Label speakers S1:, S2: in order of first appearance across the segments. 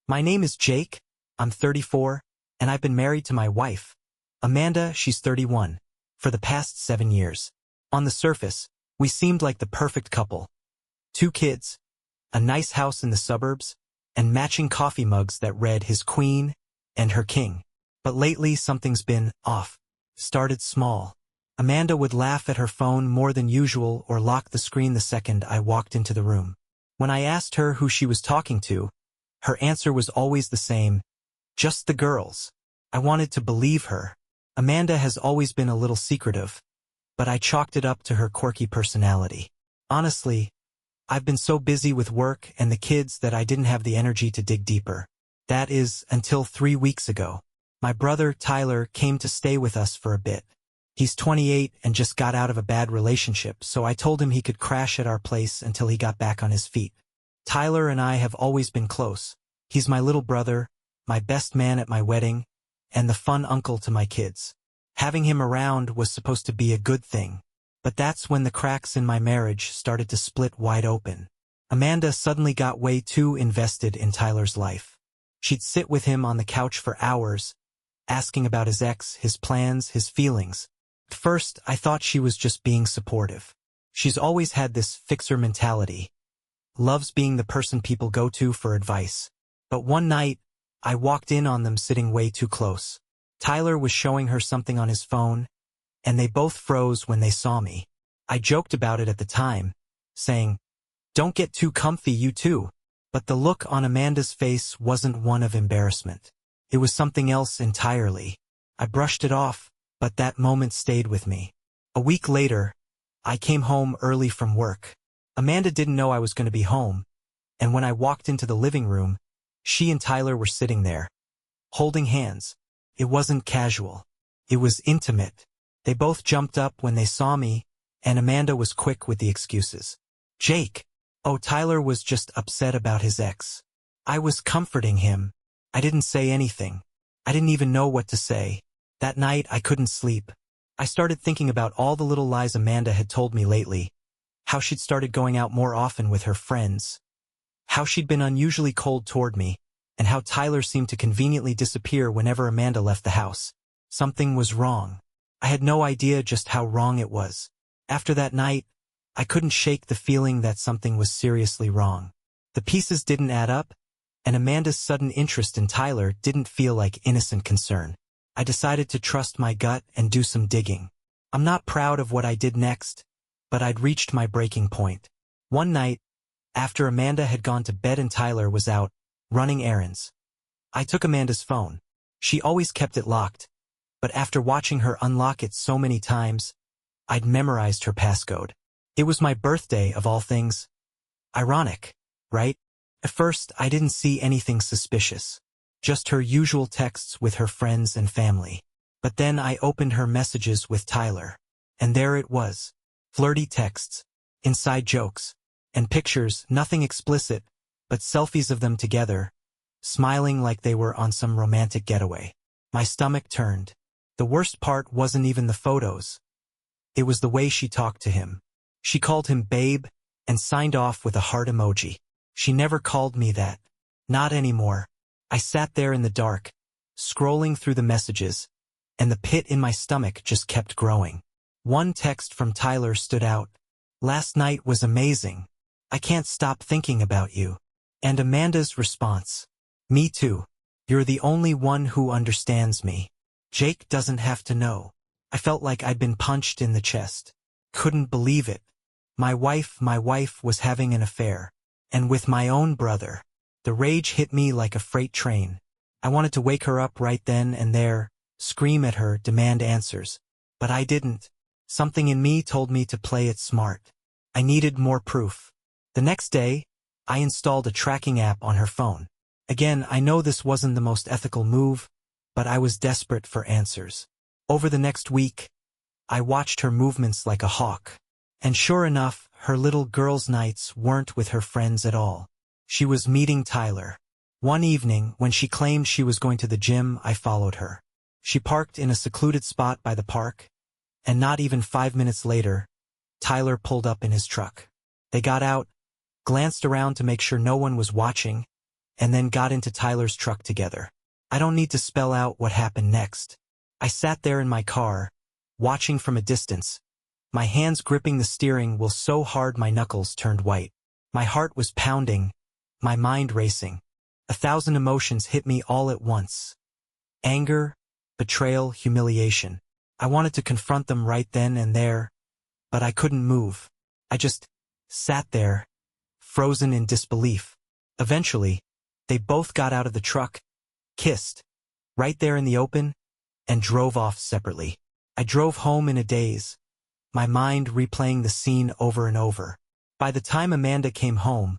S1: My name is Jake, I'm 34, and I've been married to my wife, Amanda, she's 31, for the past 7 years. On the surface, we seemed like the perfect couple. 2 kids, a nice house in the suburbs, and matching coffee mugs that read his queen and her king. But lately something's been off. Started small. Amanda would laugh at her phone more than usual or lock the screen the second I walked into the room. When I asked her who she was talking to, her answer was always the same, just the girls. I wanted to believe her. Amanda has always been a little secretive, but I chalked it up to her quirky personality. Honestly, I've been so busy with work and the kids that I didn't have the energy to dig deeper. That is, until 3 weeks ago. My brother, Tyler, came to stay with us for a bit. He's 28 and just got out of a bad relationship, so I told him he could crash at our place until he got back on his feet. Tyler and I have always been close. He's my little brother, my best man at my wedding, and the fun uncle to my kids. Having him around was supposed to be a good thing. But that's when the cracks in my marriage started to split wide open. Amanda suddenly got way too invested in Tyler's life. She'd sit with him on the couch for hours, asking about his ex, his plans, his feelings. At first, I thought she was just being supportive. She's always had this fixer mentality. Loves being the person people go to for advice. But one night, I walked in on them sitting way too close. Tyler was showing her something on his phone, and they both froze when they saw me. I joked about it at the time, saying, "Don't get too comfy, you too." But the look on Amanda's face wasn't one of embarrassment. It was something else entirely. I brushed it off, but that moment stayed with me. A week later, I came home early from work. Amanda didn't know I was going to be home, and when I walked into the living room, she and Tyler were sitting there, holding hands. It wasn't casual. It was intimate. They both jumped up when they saw me, and Amanda was quick with the excuses. "Jake." Oh, Tyler was just upset about his ex. I was comforting him. I didn't say anything. I didn't even know what to say. That night, I couldn't sleep. I started thinking about all the little lies Amanda had told me lately. How she'd started going out more often with her friends. How she'd been unusually cold toward me, and how Tyler seemed to conveniently disappear whenever Amanda left the house. Something was wrong. I had no idea just how wrong it was. After that night, I couldn't shake the feeling that something was seriously wrong. The pieces didn't add up, and Amanda's sudden interest in Tyler didn't feel like innocent concern. I decided to trust my gut and do some digging. I'm not proud of what I did next, but I'd reached my breaking point. One night, after Amanda had gone to bed and Tyler was out, running errands, I took Amanda's phone. She always kept it locked, but after watching her unlock it so many times, I'd memorized her passcode. It was my birthday, of all things. Ironic, right? At first, I didn't see anything suspicious. Just her usual texts with her friends and family. But then I opened her messages with Tyler. And there it was. Flirty texts, inside jokes, and pictures, nothing explicit, but selfies of them together, smiling like they were on some romantic getaway. My stomach turned. The worst part wasn't even the photos. It was the way she talked to him. She called him babe and signed off with a heart emoji. She never called me that. Not anymore. I sat there in the dark, scrolling through the messages, and the pit in my stomach just kept growing. One text from Tyler stood out. "Last night was amazing. I can't stop thinking about you." And Amanda's response. "Me too. You're the only one who understands me. Jake doesn't have to know." I felt like I'd been punched in the chest. Couldn't believe it. My wife was having an affair. And with my own brother. The rage hit me like a freight train. I wanted to wake her up right then and there, scream at her, demand answers. But I didn't. Something in me told me to play it smart. I needed more proof. The next day, I installed a tracking app on her phone. Again, I know this wasn't the most ethical move, but I was desperate for answers. Over the next week, I watched her movements like a hawk. And sure enough, her little girls' nights weren't with her friends at all. She was meeting Tyler. One evening, when she claimed she was going to the gym, I followed her. She parked in a secluded spot by the park, and not even 5 minutes later, Tyler pulled up in his truck. They got out, glanced around to make sure no one was watching, and then got into Tyler's truck together. I don't need to spell out what happened next. I sat there in my car, watching from a distance, my hands gripping the steering wheel so hard my knuckles turned white. My heart was pounding, my mind racing. 1,000 emotions hit me all at once. Anger, betrayal, humiliation. I wanted to confront them right then and there, but I couldn't move. I just sat there, frozen in disbelief. Eventually, they both got out of the truck, kissed, right there in the open, and drove off separately. I drove home in a daze, my mind replaying the scene over and over. By the time Amanda came home,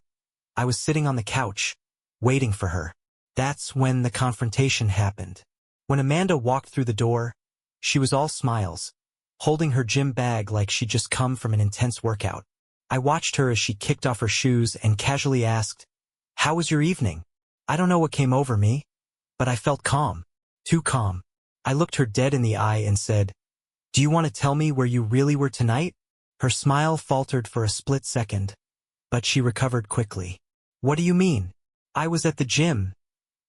S1: I was sitting on the couch, waiting for her. That's when the confrontation happened. When Amanda walked through the door, she was all smiles, holding her gym bag like she'd just come from an intense workout. I watched her as she kicked off her shoes and casually asked, "How was your evening?" I don't know what came over me, but I felt calm. Too calm. I looked her dead in the eye and said, "Do you want to tell me where you really were tonight?" Her smile faltered for a split second, but she recovered quickly. "What do you mean?" "I was at the gym,"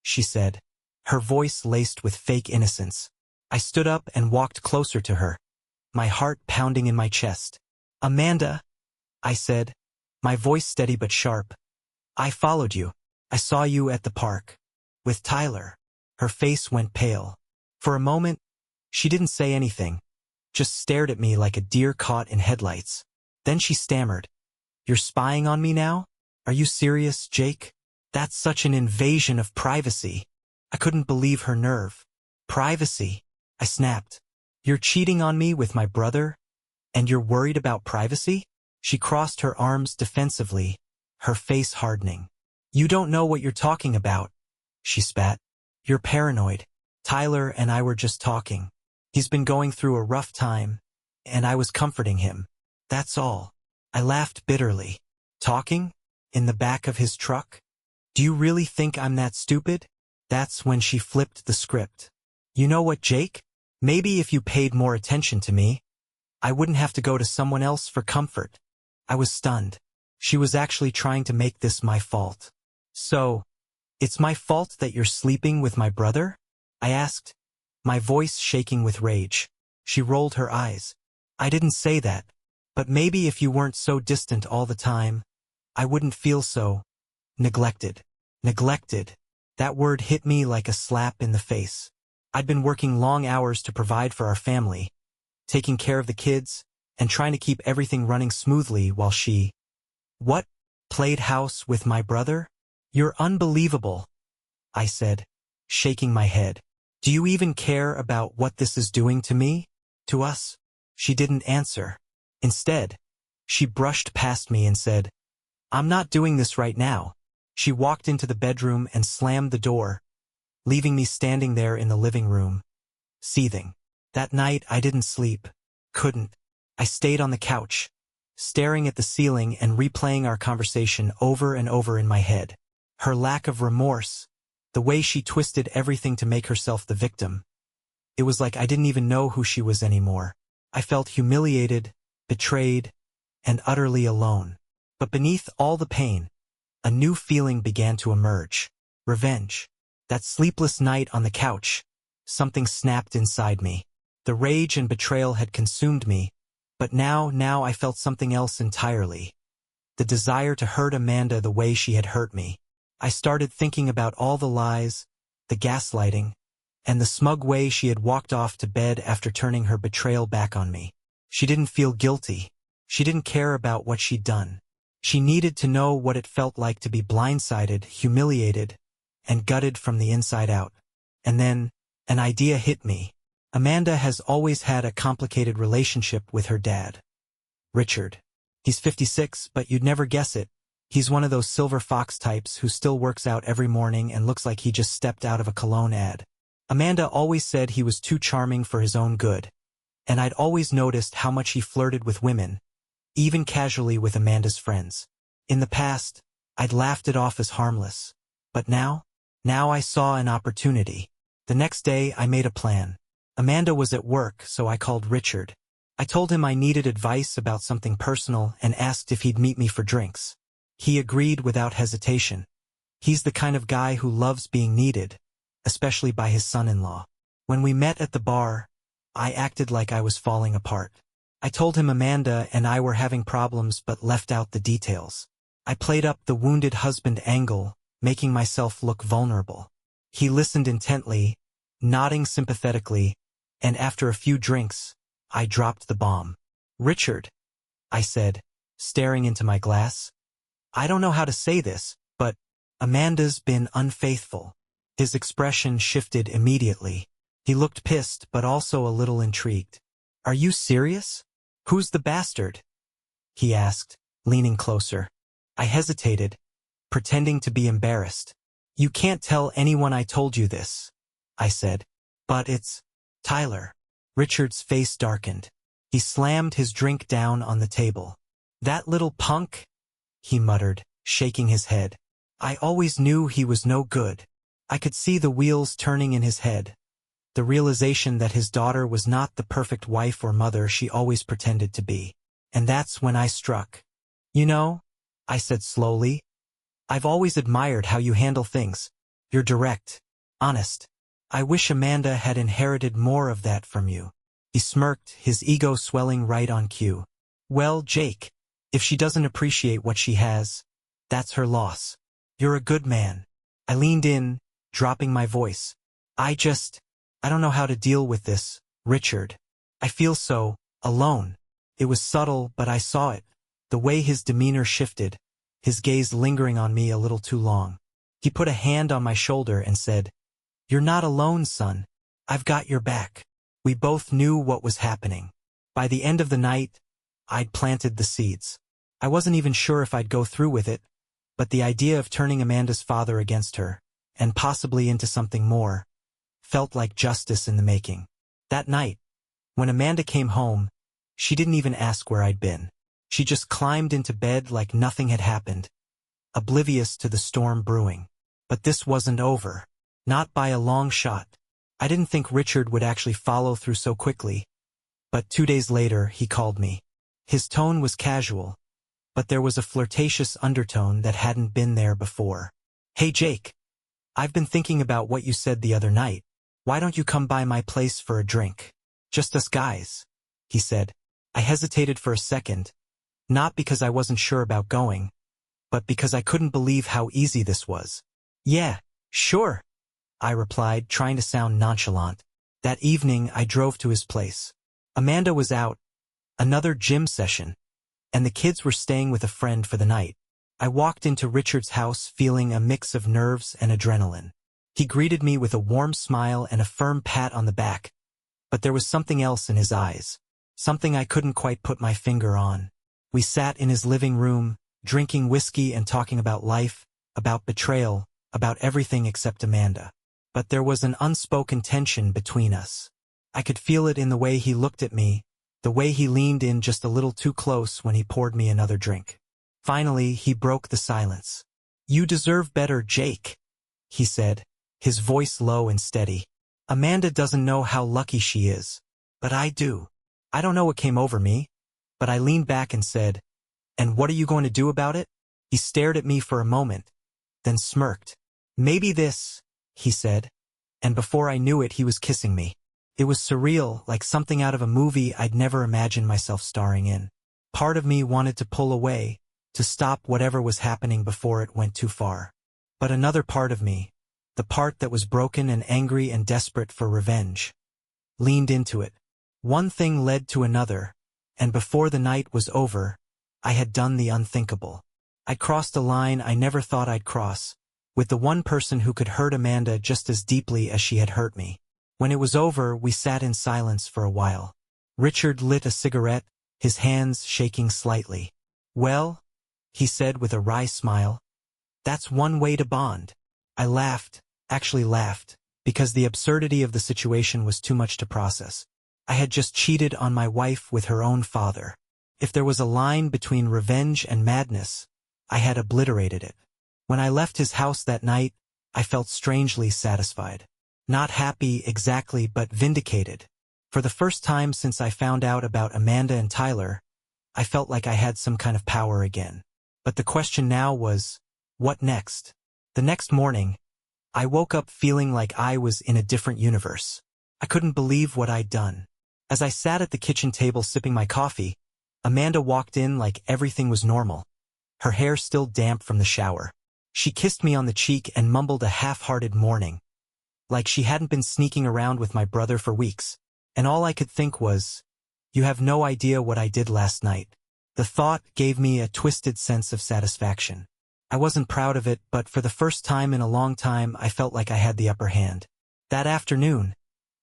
S1: she said, her voice laced with fake innocence. I stood up and walked closer to her, my heart pounding in my chest. "Amanda," I said, my voice steady but sharp, "I followed you. I saw you at the park. With Tyler." Her face went pale. For a moment, she didn't say anything, just stared at me like a deer caught in headlights. Then she stammered, "You're spying on me now? Are you serious, Jake? That's such an invasion of privacy." I couldn't believe her nerve. "Privacy?" I snapped. "You're cheating on me with my brother, and you're worried about privacy?" She crossed her arms defensively, her face hardening. "You don't know what you're talking about," she spat. "You're paranoid. Tyler and I were just talking. He's been going through a rough time, and I was comforting him. That's all." I laughed bitterly. "Talking? In the back of his truck? Do you really think I'm that stupid?" That's when she flipped the script. "You know what, Jake? Maybe if you paid more attention to me, I wouldn't have to go to someone else for comfort." I was stunned. She was actually trying to make this my fault. "So, it's my fault that you're sleeping with my brother?" I asked, my voice shaking with rage. She rolled her eyes. "I didn't say that, but maybe if you weren't so distant all the time, I wouldn't feel so neglected." Neglected. That word hit me like a slap in the face. I'd been working long hours to provide for our family, taking care of the kids, and trying to keep everything running smoothly while she, "What? Played house with my brother? You're unbelievable," I said, shaking my head. "Do you even care about what this is doing to me? To us?" She didn't answer. Instead, she brushed past me and said, "I'm not doing this right now." She walked into the bedroom and slammed the door, leaving me standing there in the living room, seething. That night I didn't sleep. Couldn't. I stayed on the couch, staring at the ceiling and replaying our conversation over and over in my head. Her lack of remorse, the way she twisted everything to make herself the victim. It was like I didn't even know who she was anymore. I felt humiliated, betrayed, and utterly alone. But beneath all the pain, a new feeling began to emerge. Revenge. That sleepless night on the couch, something snapped inside me. The rage and betrayal had consumed me, but now I felt something else entirely. The desire to hurt Amanda the way she had hurt me. I started thinking about all the lies, the gaslighting, and the smug way she had walked off to bed after turning her betrayal back on me. She didn't feel guilty. She didn't care about what she'd done. She needed to know what it felt like to be blindsided, humiliated, and gutted from the inside out. And then, an idea hit me. Amanda has always had a complicated relationship with her dad, Richard. He's 56, but you'd never guess it. He's one of those silver fox types who still works out every morning and looks like he just stepped out of a cologne ad. Amanda always said he was too charming for his own good, and I'd always noticed how much he flirted with women, even casually with Amanda's friends. In the past, I'd laughed it off as harmless. But now I saw an opportunity. The next day, I made a plan. Amanda was at work, so I called Richard. I told him I needed advice about something personal and asked if he'd meet me for drinks. He agreed without hesitation. He's the kind of guy who loves being needed, especially by his son-in-law. When we met at the bar, I acted like I was falling apart. I told him Amanda and I were having problems but left out the details. I played up the wounded husband angle, making myself look vulnerable. He listened intently, nodding sympathetically, and after a few drinks, I dropped the bomb. "Richard," I said, staring into my glass, "I don't know how to say this, but Amanda's been unfaithful." His expression shifted immediately. He looked pissed but also a little intrigued. "Are you serious? Who's the bastard?" he asked, leaning closer. I hesitated, pretending to be embarrassed. "You can't tell anyone I told you this," I said. "But it's Tyler." Richard's face darkened. He slammed his drink down on the table. "That little punk?" he muttered, shaking his head. I always knew he was no good. I could see the wheels turning in his head. The realization that his daughter was not the perfect wife or mother she always pretended to be. And that's when I struck. "You know," I said slowly, "I've always admired how you handle things. You're direct, honest. I wish Amanda had inherited more of that from you." He smirked, his ego swelling right on cue. "Well, Jake, if she doesn't appreciate what she has, that's her loss. You're a good man." I leaned in, dropping my voice. I don't know how to deal with this, Richard. I feel so alone." It was subtle, but I saw it. The way his demeanor shifted, his gaze lingering on me a little too long. He put a hand on my shoulder and said, "You're not alone, son. I've got your back." We both knew what was happening. By the end of the night, I'd planted the seeds. I wasn't even sure if I'd go through with it, but the idea of turning Amanda's father against her, and possibly into something more, felt like justice in the making. That night, when Amanda came home, she didn't even ask where I'd been. She just climbed into bed like nothing had happened, oblivious to the storm brewing. But this wasn't over. Not by a long shot. I didn't think Richard would actually follow through so quickly, but 2 days later he called me. His tone was casual, but there was a flirtatious undertone that hadn't been there before. "Hey Jake, I've been thinking about what you said the other night. Why don't you come by my place for a drink? Just us guys," he said. I hesitated for a second, not because I wasn't sure about going, but because I couldn't believe how easy this was. "Yeah, sure," I replied, trying to sound nonchalant. That evening I drove to his place. Amanda was out, another gym session, and the kids were staying with a friend for the night. I walked into Richard's house feeling a mix of nerves and adrenaline. He greeted me with a warm smile and a firm pat on the back, but there was something else in his eyes, something I couldn't quite put my finger on. We sat in his living room, drinking whiskey and talking about life, about betrayal, about everything except Amanda. But there was an unspoken tension between us. I could feel it in the way he looked at me, the way he leaned in just a little too close when he poured me another drink. Finally, he broke the silence. "You deserve better, Jake," he said, his voice low and steady. "Amanda doesn't know how lucky she is, but I do." I don't know what came over me, but I leaned back and said, "And what are you going to do about it?" He stared at me for a moment, then smirked. "Maybe this," he said, and before I knew it he was kissing me. It was surreal, like something out of a movie I'd never imagined myself starring in. Part of me wanted to pull away, to stop whatever was happening before it went too far. But another part of me, the part that was broken and angry and desperate for revenge, leaned into it. One thing led to another, and before the night was over, I had done the unthinkable. I crossed a line I never thought I'd cross, with the one person who could hurt Amanda just as deeply as she had hurt me. When it was over, we sat in silence for a while. Richard lit a cigarette, his hands shaking slightly. "Well," he said with a wry smile, "that's one way to bond." I laughed, actually laughed, because the absurdity of the situation was too much to process. I had just cheated on my wife with her own father. If there was a line between revenge and madness, I had obliterated it. When I left his house that night, I felt strangely satisfied. Not happy exactly, but vindicated. For the first time since I found out about Amanda and Tyler, I felt like I had some kind of power again. But the question now was, what next? The next morning, I woke up feeling like I was in a different universe. I couldn't believe what I'd done. As I sat at the kitchen table sipping my coffee, Amanda walked in like everything was normal, her hair still damp from the shower. She kissed me on the cheek and mumbled a half-hearted morning, like she hadn't been sneaking around with my brother for weeks. And all I could think was, "You have no idea what I did last night." The thought gave me a twisted sense of satisfaction. I wasn't proud of it, but for the first time in a long time I felt like I had the upper hand. That afternoon,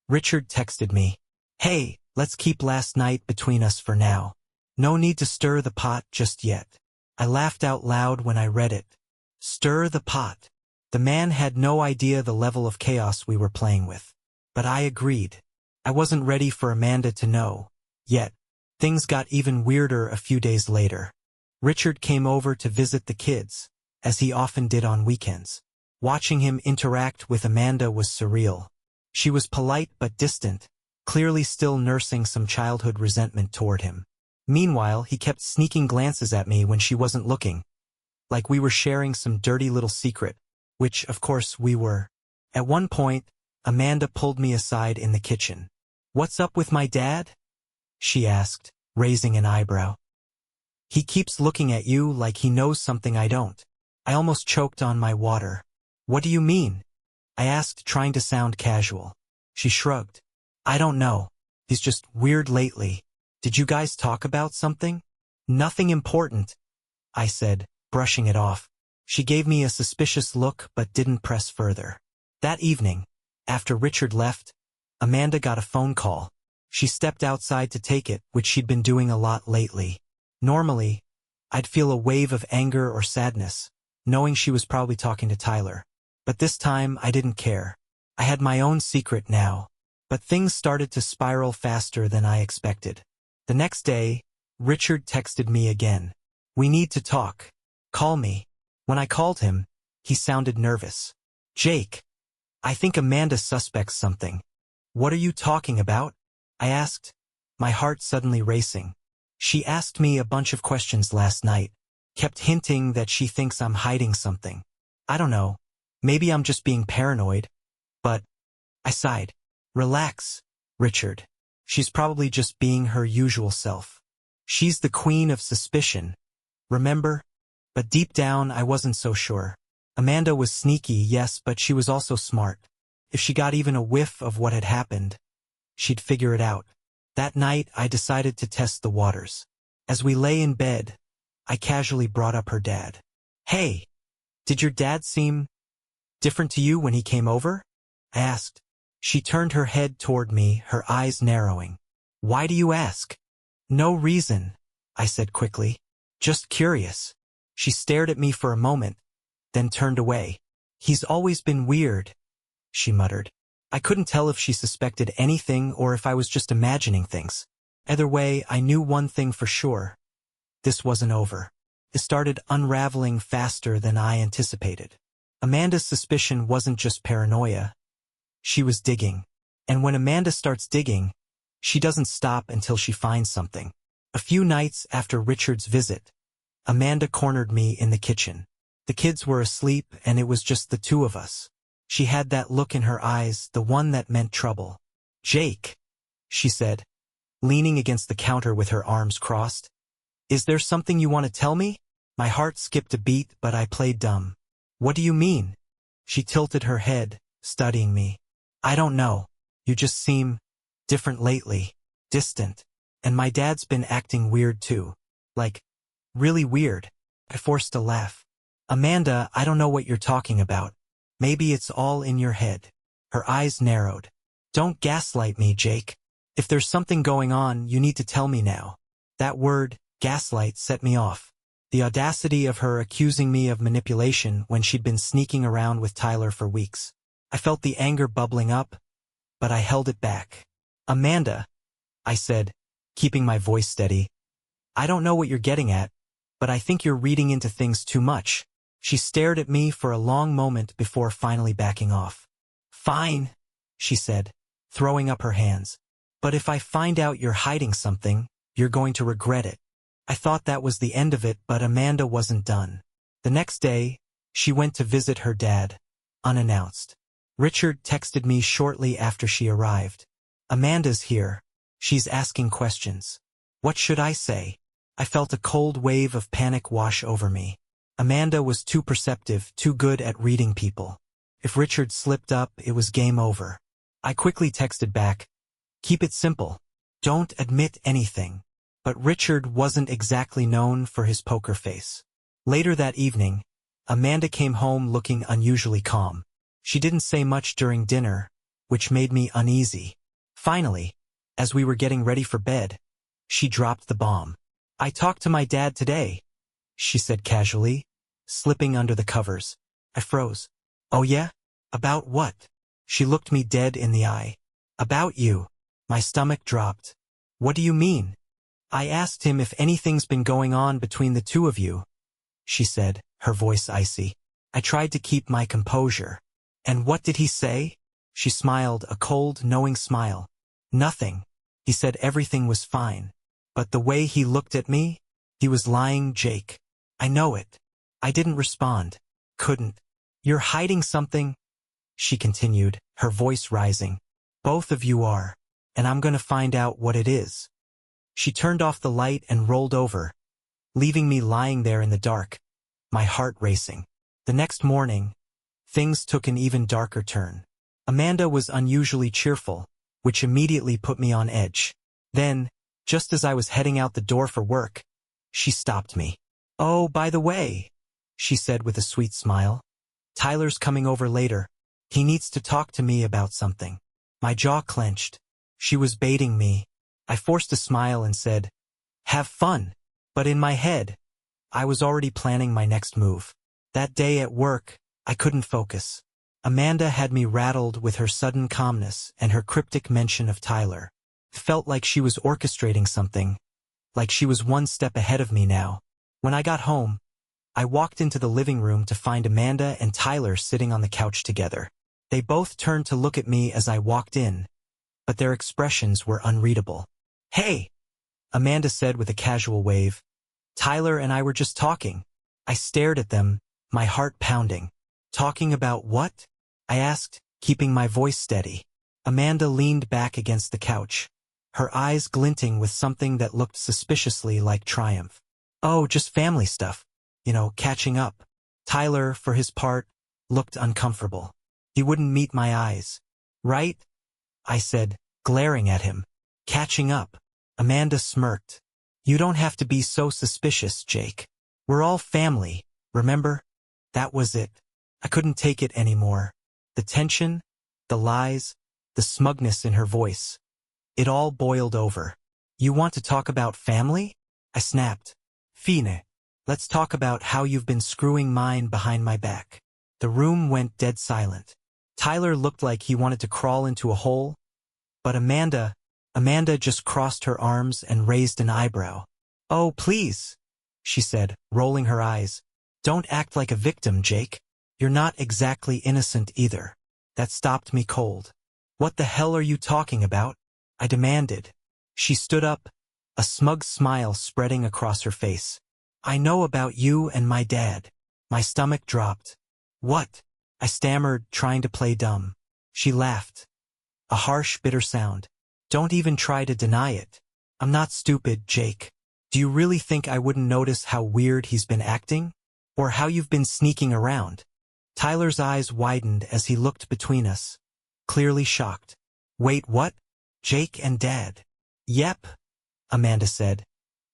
S1: Richard texted me, "Hey, let's keep last night between us for now. No need to stir the pot just yet." I laughed out loud when I read it. Stir the pot. The man had no idea the level of chaos we were playing with. But I agreed. I wasn't ready for Amanda to know. Yet, things got even weirder a few days later. Richard came over to visit the kids, as he often did on weekends. Watching him interact with Amanda was surreal. She was polite but distant, clearly still nursing some childhood resentment toward him. Meanwhile, he kept sneaking glances at me when she wasn't looking, like we were sharing some dirty little secret, which, of course, we were. At one point, Amanda pulled me aside in the kitchen. "What's up with my dad?" she asked, raising an eyebrow. "He keeps looking at you like he knows something I don't." I almost choked on my water. "What do you mean?" I asked, trying to sound casual. She shrugged. "I don't know. He's just weird lately. Did you guys talk about something?" "Nothing important," I said, brushing it off. She gave me a suspicious look but didn't press further. That evening, after Richard left, Amanda got a phone call. She stepped outside to take it, which she'd been doing a lot lately. Normally, I'd feel a wave of anger or sadness, knowing she was probably talking to Tyler. But this time, I didn't care. I had my own secret now. But things started to spiral faster than I expected. The next day, Richard texted me again. "We need to talk. Call me." When I called him, he sounded nervous. "Jake, I think Amanda suspects something." "What are you talking about?" I asked, my heart suddenly racing. "She asked me a bunch of questions last night, kept hinting that she thinks I'm hiding something. I don't know, maybe I'm just being paranoid, but..." I sighed. "Relax, Richard. She's probably just being her usual self. She's the queen of suspicion, remember?" But deep down, I wasn't so sure. Amanda was sneaky, yes, but she was also smart. If she got even a whiff of what had happened, she'd figure it out. That night, I decided to test the waters. As we lay in bed, I casually brought up her dad. "Hey, did your dad seem different to you when he came over?" I asked. She turned her head toward me, her eyes narrowing. "Why do you ask?" "No reason," I said quickly. "Just curious." She stared at me for a moment, then turned away. "He's always been weird," she muttered. I couldn't tell if she suspected anything or if I was just imagining things. Either way, I knew one thing for sure. This wasn't over. It started unraveling faster than I anticipated. Amanda's suspicion wasn't just paranoia. She was digging. And when Amanda starts digging, she doesn't stop until she finds something. A few nights after Richard's visit, Amanda cornered me in the kitchen. The kids were asleep and it was just the two of us. She had that look in her eyes, the one that meant trouble. "Jake," she said, leaning against the counter with her arms crossed. "Is there something you want to tell me?" My heart skipped a beat, but I played dumb. "What do you mean?" She tilted her head, studying me. "I don't know. You just seem different lately, distant. And my dad's been acting weird too. Like, really weird." I forced a laugh. "Amanda, I don't know what you're talking about. Maybe it's all in your head." Her eyes narrowed. "Don't gaslight me, Jake. If there's something going on, you need to tell me now." That word, gaslight, set me off. The audacity of her accusing me of manipulation when she'd been sneaking around with Tyler for weeks. I felt the anger bubbling up, but I held it back. "Amanda," I said, keeping my voice steady, "I don't know what you're getting at, but I think you're reading into things too much." She stared at me for a long moment before finally backing off. "Fine," she said, throwing up her hands. "But if I find out you're hiding something, you're going to regret it." I thought that was the end of it, but Amanda wasn't done. The next day, She went to visit her dad, unannounced. Richard texted me shortly after she arrived. Amanda's here. She's asking questions. What should I say? I felt a cold wave of panic wash over me. Amanda was too perceptive, too good at reading people. If Richard slipped up, it was game over. I quickly texted back, "Keep it simple. Don't admit anything." But Richard wasn't exactly known for his poker face. Later that evening, Amanda came home looking unusually calm. She didn't say much during dinner, which made me uneasy. Finally, as we were getting ready for bed, she dropped the bomb. "I talked to my dad today," she said casually, slipping under the covers. I froze. "Oh yeah? About what?" She looked me dead in the eye. "About you." My stomach dropped. "What do you mean?" "I asked him if anything's been going on between the two of you," she said, her voice icy. I tried to keep my composure. "And what did he say?" She smiled, a cold, knowing smile. "Nothing. He said everything was fine. But the way he looked at me, he was lying, Jake. I know it." I didn't respond. Couldn't. "You're hiding something," she continued, her voice rising. "Both of you are. And I'm gonna find out what it is." She turned off the light and rolled over, leaving me lying there in the dark, my heart racing. The next morning, things took an even darker turn. Amanda was unusually cheerful, which immediately put me on edge. Then, just as I was heading out the door for work, she stopped me. "Oh, by the way," she said with a sweet smile, "Tyler's coming over later. He needs to talk to me about something." My jaw clenched. She was baiting me. I forced a smile and said, "Have fun." But in my head, I was already planning my next move. That day at work, I couldn't focus. Amanda had me rattled with her sudden calmness and her cryptic mention of Tyler. It felt like she was orchestrating something, like she was one step ahead of me now. When I got home, I walked into the living room to find Amanda and Tyler sitting on the couch together. They both turned to look at me as I walked in, but their expressions were unreadable. "Hey," Amanda said with a casual wave. "Tyler and I were just talking." I stared at them, my heart pounding. "Talking about what?" I asked, keeping my voice steady. Amanda leaned back against the couch, her eyes glinting with something that looked suspiciously like triumph. "Oh, just family stuff. Catching up." Tyler, for his part, looked uncomfortable. He wouldn't meet my eyes. "Right?" I said, glaring at him. "Catching up." Amanda smirked. "You don't have to be so suspicious, Jake. We're all family, remember?" That was it. I couldn't take it anymore. The tension, the lies, the smugness in her voice. It all boiled over. "You want to talk about family?" I snapped. "Fine. Let's talk about how you've been screwing mine behind my back." The room went dead silent. Tyler looked like he wanted to crawl into a hole, but Amanda just crossed her arms and raised an eyebrow. "Oh, please," she said, rolling her eyes. "Don't act like a victim, Jake. You're not exactly innocent either." That stopped me cold. "What the hell are you talking about?" I demanded. She stood up, a smug smile spreading across her face. "I know about you and my dad." My stomach dropped. "What?" I stammered, trying to play dumb. She laughed. A harsh, bitter sound. "Don't even try to deny it. I'm not stupid, Jake. Do you really think I wouldn't notice how weird he's been acting? Or how you've been sneaking around?" Tyler's eyes widened as he looked between us, clearly shocked. "Wait, what? Jake and Dad?" "Yep," Amanda said,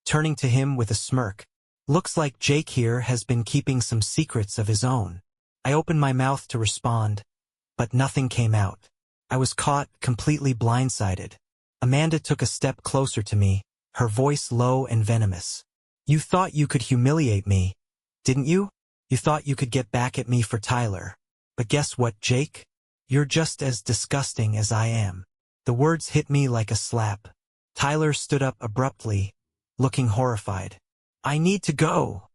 S1: turning to him with a smirk. "Looks like Jake here has been keeping some secrets of his own." I opened my mouth to respond, but nothing came out. I was caught, completely blindsided. Amanda took a step closer to me, her voice low and venomous. "You thought you could humiliate me, didn't you? You thought you could get back at me for Tyler. But guess what, Jake? You're just as disgusting as I am." The words hit me like a slap. Tyler stood up abruptly, looking horrified. "I need to go,"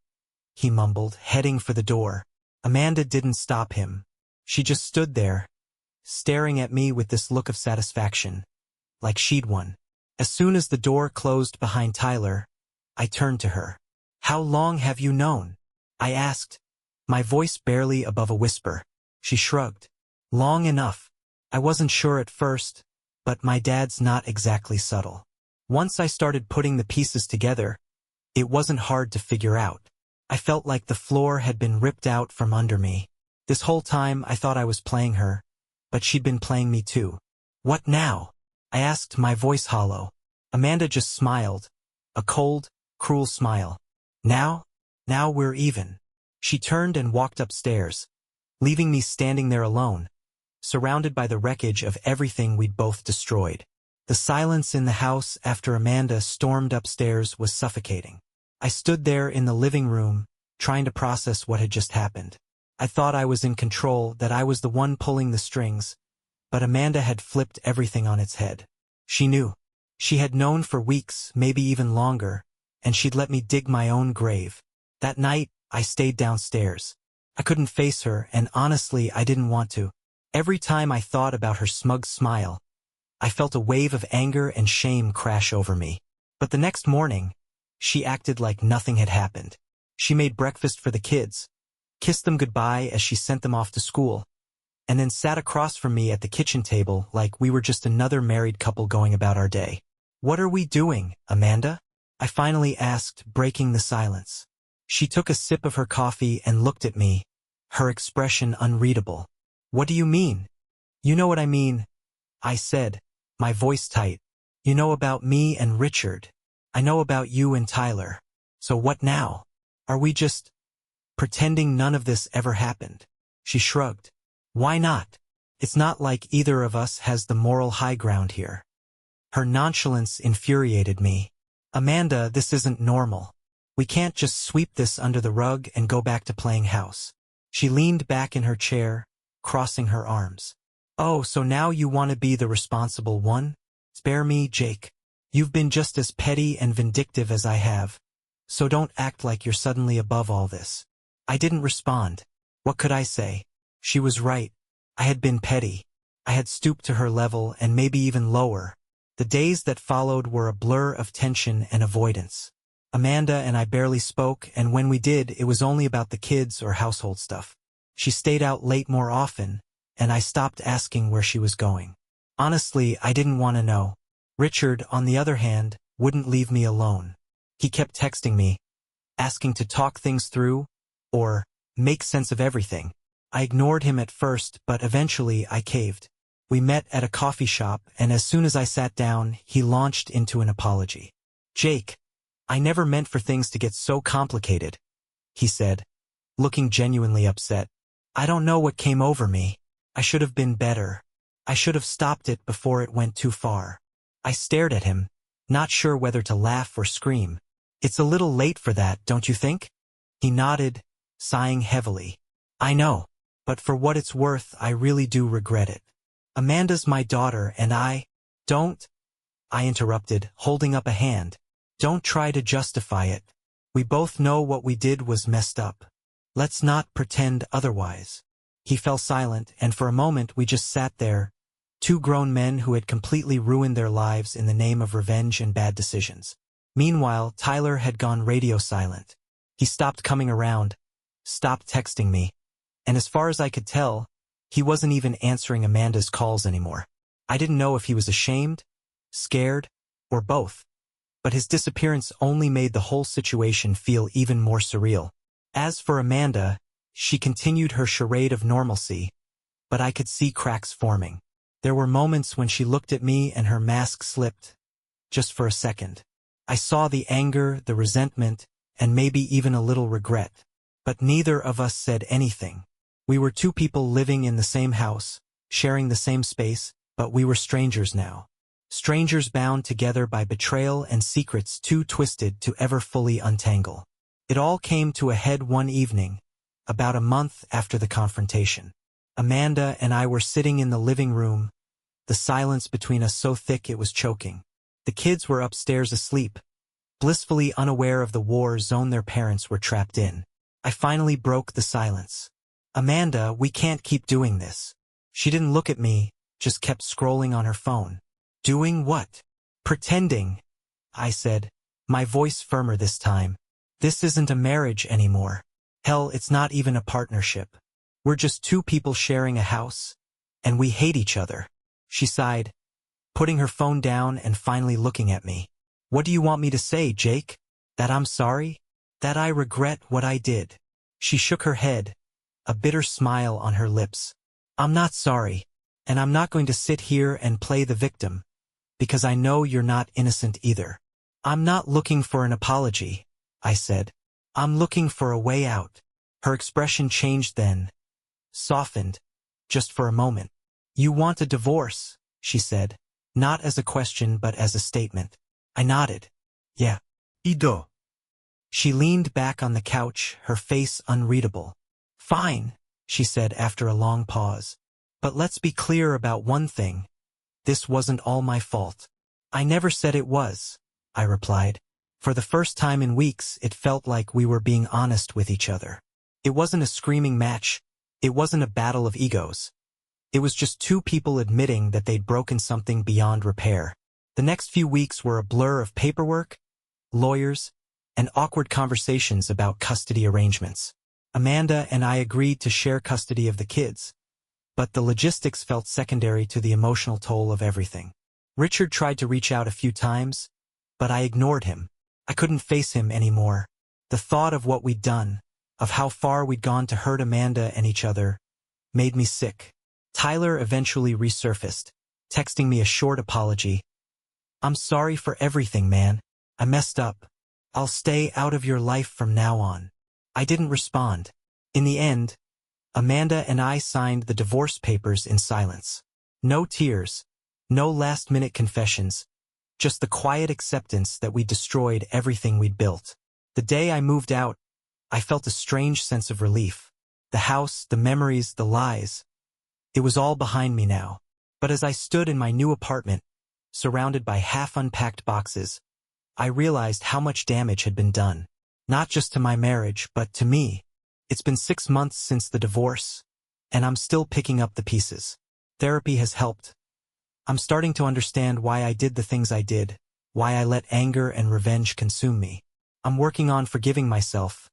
S1: he mumbled, heading for the door. Amanda didn't stop him. She just stood there, staring at me with this look of satisfaction, like she'd won. As soon as the door closed behind Tyler, I turned to her. "How long have you known?" I asked, My voice barely above a whisper. She shrugged. Long enough. I wasn't sure at first, but my dad's not exactly subtle. Once I started putting the pieces together, it wasn't hard to figure out. I felt like the floor had been ripped out from under me. This whole time I thought I was playing her, but she'd been playing me too. What now? I asked, my voice hollow. Amanda just smiled. A cold, cruel smile. Now we're even. She turned and walked upstairs, leaving me standing there alone, surrounded by the wreckage of everything we'd both destroyed. The silence in the house after Amanda stormed upstairs was suffocating. I stood there in the living room, trying to process what had just happened. I thought I was in control, that I was the one pulling the strings, but Amanda had flipped everything on its head. She knew. She had known for weeks, maybe even longer, and she'd let me dig my own grave. That night, I stayed downstairs. I couldn't face her, and honestly, I didn't want to. Every time I thought about her smug smile, I felt a wave of anger and shame crash over me. But the next morning, she acted like nothing had happened. She made breakfast for the kids, kissed them goodbye as she sent them off to school, and then sat across from me at the kitchen table like we were just another married couple going about our day. What are we doing, Amanda? I finally asked, breaking the silence. She took a sip of her coffee and looked at me, her expression unreadable. What do you mean? You know what I mean, I said, my voice tight. You know about me and Richard. I know about you and Tyler. So what now? Are we just pretending none of this ever happened? She shrugged. Why not? It's not like either of us has the moral high ground here. Her nonchalance infuriated me. Amanda, this isn't normal. We can't just sweep this under the rug and go back to playing house. She leaned back in her chair, crossing her arms. Oh, so now you want to be the responsible one? Spare me, Jake. You've been just as petty and vindictive as I have, so don't act like you're suddenly above all this. I didn't respond. What could I say? She was right. I had been petty. I had stooped to her level and maybe even lower. The days that followed were a blur of tension and avoidance. Amanda and I barely spoke, and when we did, it was only about the kids or household stuff. She stayed out late more often, and I stopped asking where she was going. Honestly, I didn't want to know. Richard, on the other hand, wouldn't leave me alone. He kept texting me, asking to talk things through, or make sense of everything. I ignored him at first, but eventually I caved. We met at a coffee shop, and as soon as I sat down, he launched into an apology. Jake, I never meant for things to get so complicated, he said, looking genuinely upset. I don't know what came over me. I should have been better. I should have stopped it before it went too far. I stared at him, not sure whether to laugh or scream. It's a little late for that, don't you think? He nodded, sighing heavily. I know, but for what it's worth, I really do regret it. Amanda's my daughter, and don't, I interrupted, holding up a hand. Don't try to justify it. We both know what we did was messed up. Let's not pretend otherwise. He fell silent, and for a moment we just sat there, two grown men who had completely ruined their lives in the name of revenge and bad decisions. Meanwhile, Tyler had gone radio silent. He stopped coming around, stopped texting me, and as far as I could tell, he wasn't even answering Amanda's calls anymore. I didn't know if he was ashamed, scared, or both, but his disappearance only made the whole situation feel even more surreal. As for Amanda, she continued her charade of normalcy, but I could see cracks forming. There were moments when she looked at me and her mask slipped, just for a second. I saw the anger, the resentment, and maybe even a little regret. But neither of us said anything. We were two people living in the same house, sharing the same space, but we were strangers now. Strangers bound together by betrayal and secrets too twisted to ever fully untangle. It all came to a head one evening, about a month after the confrontation. Amanda and I were sitting in the living room, the silence between us so thick it was choking. The kids were upstairs asleep, blissfully unaware of the war zone their parents were trapped in. I finally broke the silence. Amanda, we can't keep doing this. She didn't look at me, just kept scrolling on her phone. Doing what? Pretending, I said, my voice firmer this time. This isn't a marriage anymore. Hell, it's not even a partnership. We're just two people sharing a house, and we hate each other. She sighed, putting her phone down and finally looking at me. What do you want me to say, Jake? That I'm sorry? That I regret what I did? She shook her head, a bitter smile on her lips. I'm not sorry, and I'm not going to sit here and play the victim, because I know you're not innocent either. I'm not looking for an apology, I said. I'm looking for a way out. Her expression changed then, softened, just for a moment. You want a divorce, she said, not as a question but as a statement. I nodded. Yeah. Ido. She leaned back on the couch, her face unreadable. Fine, she said after a long pause. But let's be clear about one thing. This wasn't all my fault. I never said it was, I replied. For the first time in weeks, it felt like we were being honest with each other. It wasn't a screaming match. It wasn't a battle of egos. It was just two people admitting that they'd broken something beyond repair. The next few weeks were a blur of paperwork, lawyers, and awkward conversations about custody arrangements. Amanda and I agreed to share custody of the kids, but the logistics felt secondary to the emotional toll of everything. Richard tried to reach out a few times, but I ignored him. I couldn't face him anymore. The thought of what we'd done, of how far we'd gone to hurt Amanda and each other, made me sick. Tyler eventually resurfaced, texting me a short apology. I'm sorry for everything, man. I messed up. I'll stay out of your life from now on. I didn't respond. In the end, Amanda and I signed the divorce papers in silence. No tears, no last-minute confessions, just the quiet acceptance that we destroyed everything we'd built. The day I moved out, I felt a strange sense of relief. The house, the memories, the lies. It was all behind me now. But as I stood in my new apartment, surrounded by half-unpacked boxes, I realized how much damage had been done. Not just to my marriage, but to me. It's been 6 months since the divorce, and I'm still picking up the pieces. Therapy has helped. I'm starting to understand why I did the things I did, why I let anger and revenge consume me. I'm working on forgiving myself,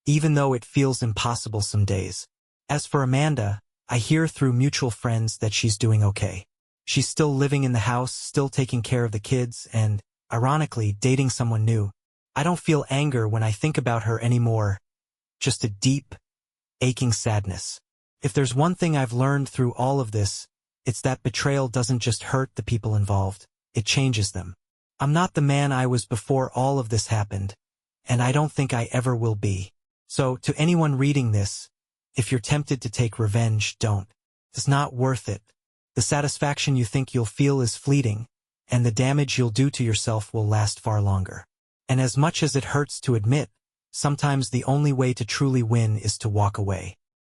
S1: even though it feels impossible some days. As for Amanda, I hear through mutual friends that she's doing okay. She's still living in the house, still taking care of the kids, and, ironically, dating someone new. I don't feel anger when I think about her anymore, just a deep, aching sadness. If there's one thing I've learned through all of this, it's that betrayal doesn't just hurt the people involved, it changes them. I'm not the man I was before all of this happened, and I don't think I ever will be. So, to anyone reading this, if you're tempted to take revenge, don't. It's not worth it. The satisfaction you think you'll feel is fleeting, and the damage you'll do to yourself will last far longer. And as much as it hurts to admit, sometimes the only way to truly win is to walk away.